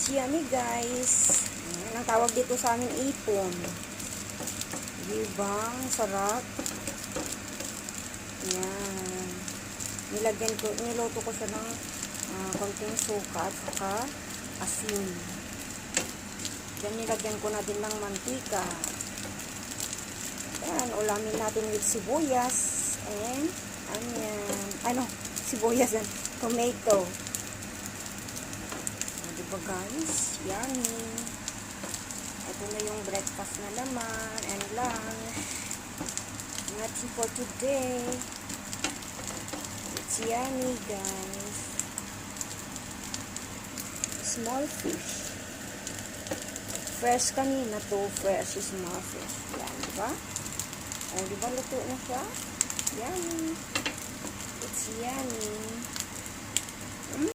It's yummy, guys. Ayan, ang tawag dito sa amin, ipon. Diba? Sarap. Ayan. Niluto ko siya ng konting suka at saka asin. Then, nilagyan ko na din ng mantika. Ayan, ulamin natin with sibuyas and onion. Sibuyas and tomato. Diba guys? Yummy. Ito na yung breakfast na laman and lunch. Nothing for today. It's yummy, guys. Small fish. Fresh kanina to. Fresh is small fish. Yan, diba? O, diba luto na siya? Yummy. It's yummy.